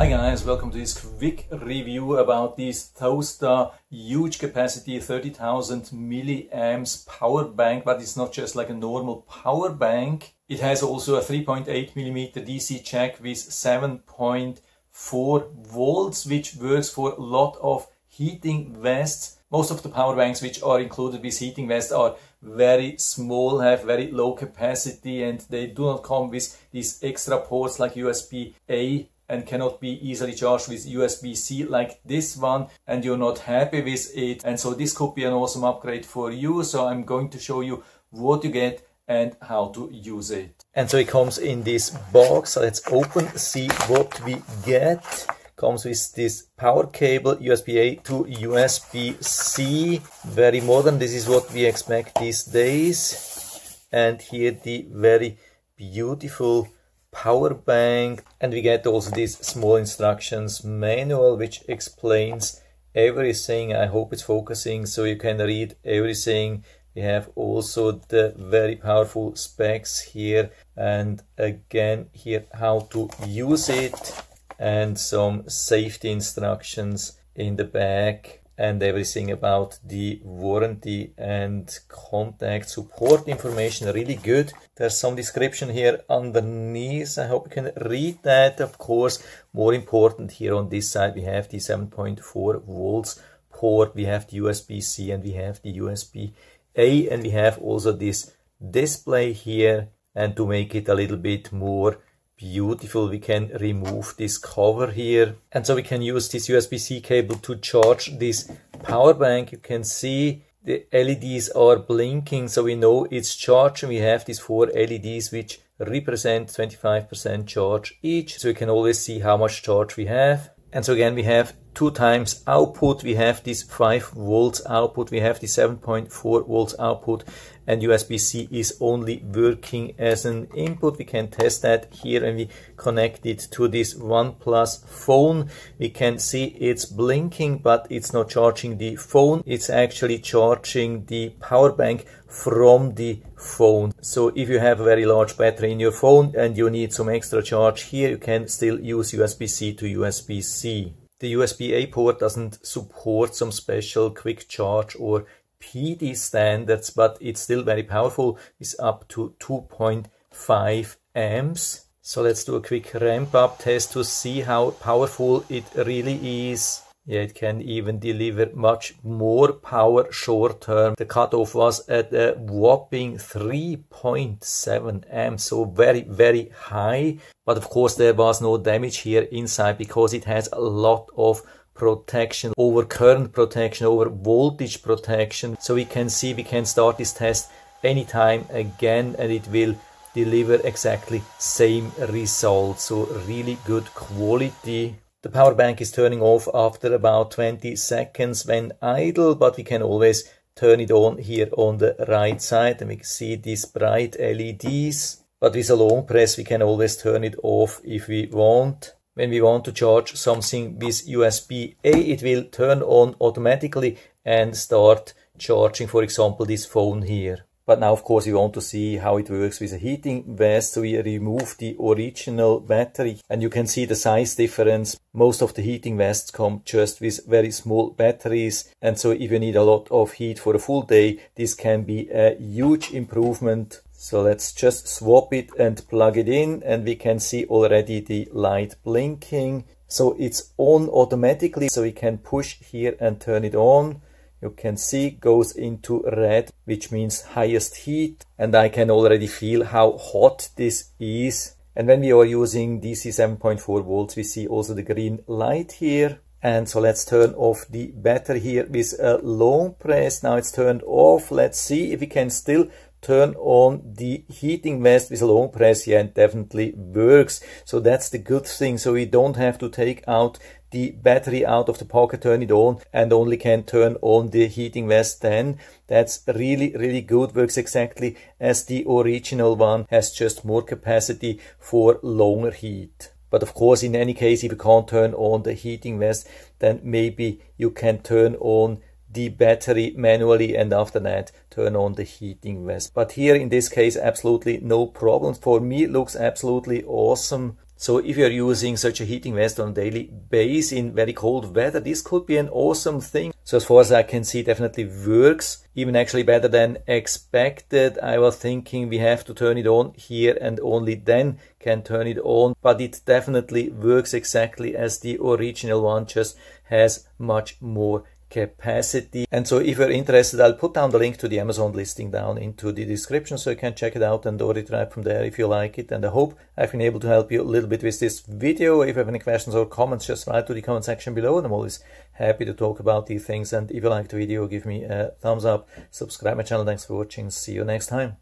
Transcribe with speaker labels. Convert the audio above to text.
Speaker 1: Hi guys, welcome to this quick review about this THOUSTA huge capacity 30,000 milliamps power bank, but it's not just like a normal power bank. It has also a 3.8 millimeter DC jack with 7.4 volts, which works for a lot of heating vests. Most of the power banks which are included with heating vests are very small, have very low capacity, and they do not come with these extra ports like USB-A and cannot be easily charged with USB-C like this one, and you're not happy with it. And so this could be an awesome upgrade for you. So I'm going to show you what you get and how to use it. And so it comes in this box. So let's open, see what we get. Comes with this power cable, USB-A to USB-C. Very modern. This is what we expect these days. And here the very beautiful power bank, and we get also this small instructions manual which explains everything. I hope it's focusing so you can read everything. We have also the very powerful specs here, and again here how to use it, and some safety instructions in the back, and everything about the warranty and contact support information. Really good. There's some description here underneath. I hope you can read that. Of course, more important, here on this side we have the 7.4 volts port, we have the USB-C, and we have the USB-A, and we have also this display here. And to make it a little bit more beautiful, we can remove this cover here, and so we can use this USB-C cable to charge this power bank. You can see the LEDs are blinking, so we know it's charging. We have these 4 LEDs which represent 25% charge each, so we can always see how much charge we have. And so again we have 2 times output. We have this 5 volts output, we have the 7.4 volts output, and USB-C is only working as an input. We can test that here, and we connect it to this OnePlus phone. We can see it's blinking, but it's not charging the phone. It's actually charging the power bank from the phone. So if you have a very large battery in your phone and you need some extra charge here, you can still use USB-C to USB-C. The USB-A port doesn't support some special quick charge or PD standards, but it's still very powerful. It's up to 2.5 amps. So let's do a quick ramp up test to see how powerful it really is. Yeah, it can even deliver much more power short term. The cutoff was at a whopping 3.7 amps, so very, very high. But of course there was no damage here inside because it has a lot of protection, over current protection, over voltage protection. So we can see, we can start this test anytime again, and it will deliver exactly same results. So really good quality. The power bank is turning off after about 20 seconds when idle, but we can always turn it on here on the right side, and we can see these bright LEDs. But with a long press we can always turn it off if we want. When we want to charge something with USB-A, it will turn on automatically and start charging, for example, this phone here. But now, of course, we want to see how it works with a heating vest. So we remove the original battery, and you can see the size difference. Most of the heating vests come just with very small batteries. And so if you need a lot of heat for a full day, this can be a huge improvement. So let's just swap it and plug it in, and we can see already the light blinking. So it's on automatically, so we can push here and turn it on. You can see it goes into red, which means highest heat, and I can already feel how hot this is. And when we are using DC 7.4 volts, we see also the green light here. And so let's turn off the battery here with a long press. Now it's turned off. Let's see if we can still turn on the heating vest with a long press. Yeah, it definitely works. So that's the good thing. So we don't have to take out the battery out of the pocket, turn it on, and only can turn on the heating vest then. That's really, really good. Works exactly as the original one, has just more capacity for longer heat. But of course, in any case, if you can't turn on the heating vest, then maybe you can turn on the battery manually and after that turn on the heating vest. But here in this case, absolutely no problem. For me, it looks absolutely awesome. So if you're using such a heating vest on a daily basis in very cold weather, this could be an awesome thing. So as far as I can see, definitely works, even actually better than expected. I was thinking we have to turn it on here and only then can turn it on, but it definitely works exactly as the original one, just has much more capacity. And so if you're interested, I'll put down the link to the Amazon listing down into the description so you can check it out and order it right from there if you like it. And I hope I've been able to help you a little bit with this video. If you have any questions or comments, just write to the comment section below, and I'm always happy to talk about these things. And if you liked the video, give me a thumbs up, subscribe my channel. Thanks for watching. See you next time.